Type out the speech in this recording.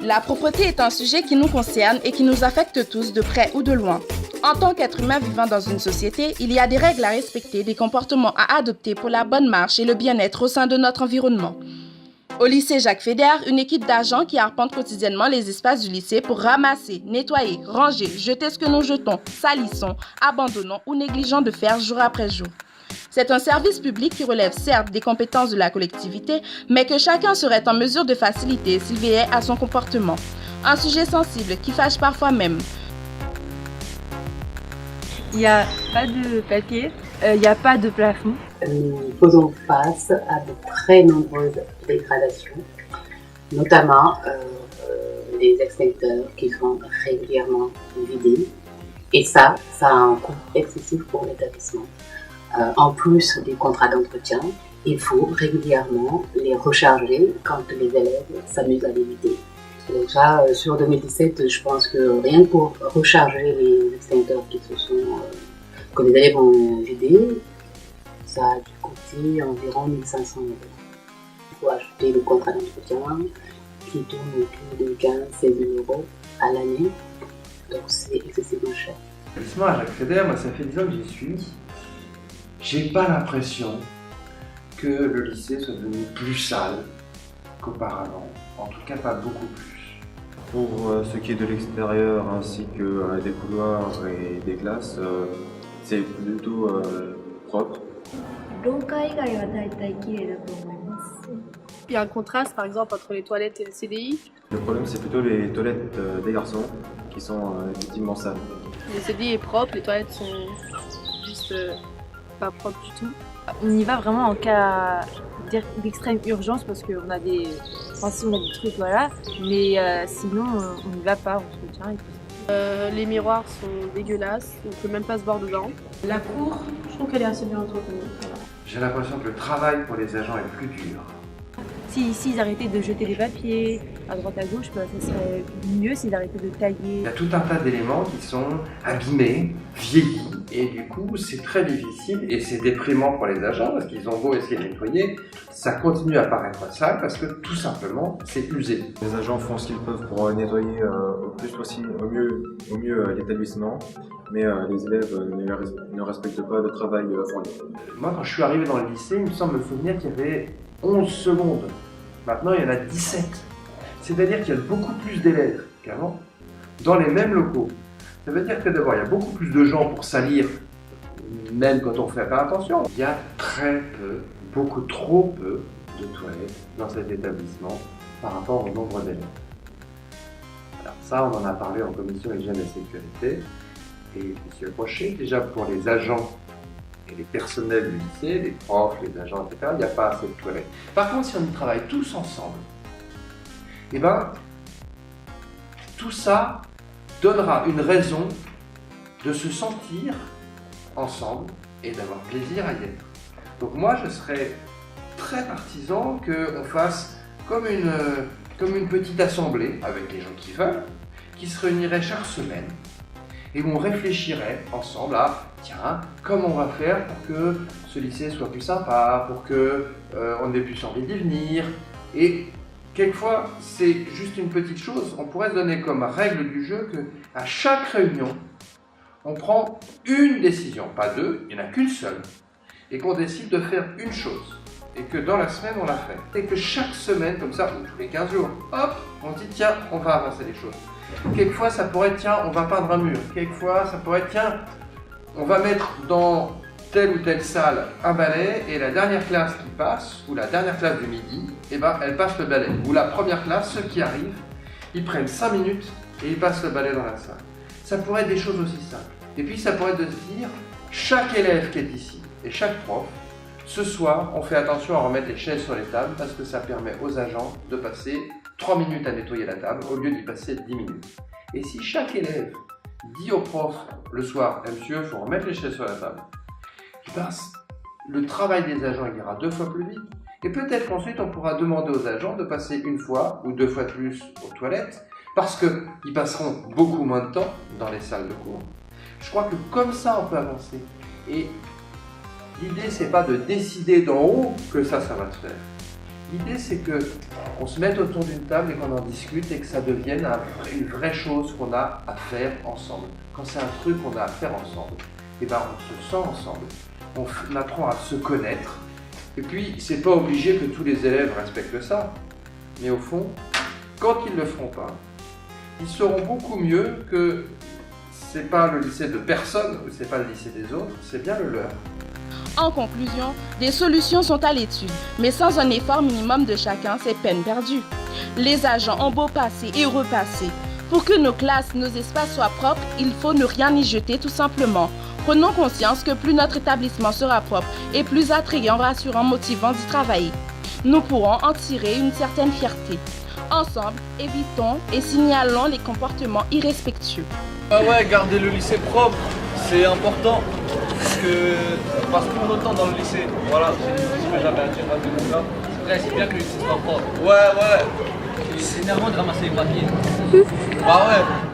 La propreté est un sujet qui nous concerne et qui nous affecte tous de près ou de loin. En tant qu'être humain vivant dans une société, il y a des règles à respecter, des comportements à adopter pour la bonne marche et le bien-être au sein de notre environnement. Au lycée Jacques Fédère, une équipe d'agents qui arpentent quotidiennement les espaces du lycée pour ramasser, nettoyer, ranger, jeter ce que nous jetons, salissons, abandonnons ou négligeons de faire jour après jour. C'est un service public qui relève certes des compétences de la collectivité, mais que chacun serait en mesure de faciliter s'il veillait à son comportement. Un sujet sensible qui fâche parfois même. Il n'y a pas de papier, il n'y a pas de plafond. Nous faisons face à de très nombreuses dégradations, notamment les extincteurs qui sont régulièrement vidés. Et ça a un coût excessif pour l'établissement. En plus des contrats d'entretien, il faut régulièrement les recharger quand les élèves s'amusent à les vider. Déjà, sur 2017, je pense que rien que pour recharger les extincteurs que les élèves ont vidés, ça a dû coûter environ 1 500 €. Il faut acheter le contrat d'entretien qui tourne autour de 15-16 € à l'année, donc c'est excessivement cher. L'établissement à Jacques Fédère, moi ça fait 10 ans que j'y suis. J'ai pas l'impression que le lycée soit devenu plus sale qu'auparavant, en tout cas pas beaucoup plus. Pour ce qui est de l'extérieur ainsi que des couloirs et des classes, c'est plutôt propre. Il y a un contraste par exemple entre les toilettes et le CDI. Le problème c'est plutôt les toilettes des garçons qui sont effectivement sales. Le CDI est propre, les toilettes sont juste pas propres du tout. On y va vraiment en cas d'extrême urgence parce qu'on a des trucs, voilà. Mais sinon, on n'y va pas, on se retient et tout ça. Les miroirs sont dégueulasses, on peut même pas se voir dedans. La cour, je trouve qu'elle est assez bien entretenue. Voilà. J'ai l'impression que le travail pour les agents est plus dur. S'ils arrêtaient de jeter des papiers à droite à gauche, ça serait mieux s'ils arrêtaient de tailler. Il y a tout un tas d'éléments qui sont abîmés, vieillis, et du coup c'est très difficile et c'est déprimant pour les agents parce qu'ils ont beau essayer de nettoyer, ça continue à paraître sale parce que tout simplement c'est usé. Les agents font ce qu'ils peuvent pour nettoyer au mieux l'établissement, mais les élèves ne respectent pas le travail fourni. Moi quand je suis arrivé dans le lycée, il me semble me souvenir qu'il y avait 11 secondes. Maintenant, il y en a 17. C'est-à-dire qu'il y a beaucoup plus d'élèves qu'avant dans les mêmes locaux. Ça veut dire que d'abord, il y a beaucoup plus de gens pour salir, même quand on ne fait pas attention. Il y a très peu, beaucoup trop peu de toilettes dans cet établissement par rapport au nombre d'élèves. Alors ça, on en a parlé en commission hygiène et sécurité. Et M. Brochet, déjà pour les agents et les personnels du lycée, les profs, les agents, etc., il n'y a pas assez de toilettes. Par contre, si on y travaille tous ensemble, eh ben, tout ça donnera une raison de se sentir ensemble et d'avoir plaisir à y être. Donc moi, je serais très partisan qu'on fasse comme une petite assemblée avec les gens qui veulent, qui se réunirait chaque semaine, et où on réfléchirait ensemble à tiens, comment on va faire pour que ce lycée soit plus sympa, pour qu'on ait plus envie d'y venir. Et quelquefois, c'est juste une petite chose. On pourrait se donner comme règle du jeu qu'à chaque réunion, on prend une décision, pas deux, il n'y en a qu'une seule, et qu'on décide de faire une chose. Et que dans la semaine, on la fait. Et que chaque semaine, comme ça, ou tous les 15 jours, hop, on dit tiens, on va avancer les choses. Quelquefois, ça pourrait être tiens, on va peindre un mur. Quelquefois, ça pourrait être tiens, on va mettre dans telle ou telle salle un balai et la dernière classe qui passe, ou la dernière classe du midi, eh ben, elle passe le balai. Ou la première classe, ceux qui arrivent, ils prennent 5 minutes et ils passent le balai dans la salle. Ça pourrait être des choses aussi simples. Et puis ça pourrait être de se dire, chaque élève qui est ici et chaque prof, ce soir, on fait attention à remettre les chaises sur les tables parce que ça permet aux agents de passer 3 minutes à nettoyer la table au lieu d'y passer 10 minutes. Et si chaque élève dit au prof le soir, monsieur, il faut remettre les chaises sur la table, le travail des agents ira 2 fois plus vite. Et peut-être qu'ensuite on pourra demander aux agents de passer 1 fois ou 2 fois plus aux toilettes parce qu'ils passeront beaucoup moins de temps dans les salles de cours. Je crois que comme ça on peut avancer. Et l'idée c'est pas de décider d'en haut que ça va se faire. L'idée, c'est qu'on se mette autour d'une table et qu'on en discute et que ça devienne une vraie chose qu'on a à faire ensemble. Quand c'est un truc qu'on a à faire ensemble, et ben on se sent ensemble, on apprend à se connaître. Et puis, c'est pas obligé que tous les élèves respectent ça. Mais au fond, quand ils ne le feront pas, ils sauront beaucoup mieux que c'est pas le lycée de personne, ou c'est pas le lycée des autres, c'est bien le leur. En conclusion, des solutions sont à l'étude, mais sans un effort minimum de chacun, c'est peine perdue. Les agents ont beau passer et repasser. Pour que nos classes, nos espaces soient propres, il faut ne rien y jeter tout simplement. Prenons conscience que plus notre établissement sera propre et plus attrayant, rassurant, motivant d'y travailler, nous pourrons en tirer une certaine fierté. Ensemble, évitons et signalons les comportements irrespectueux. Ah ouais, garder le lycée propre, c'est important. On passe tout notre temps dans le lycée. Voilà, c'est ce que j'avais à dire à ce moment-là. C'est bien que le lycée soit propre. Ouais. C'est énervant de ramasser les papiers. Bah ouais.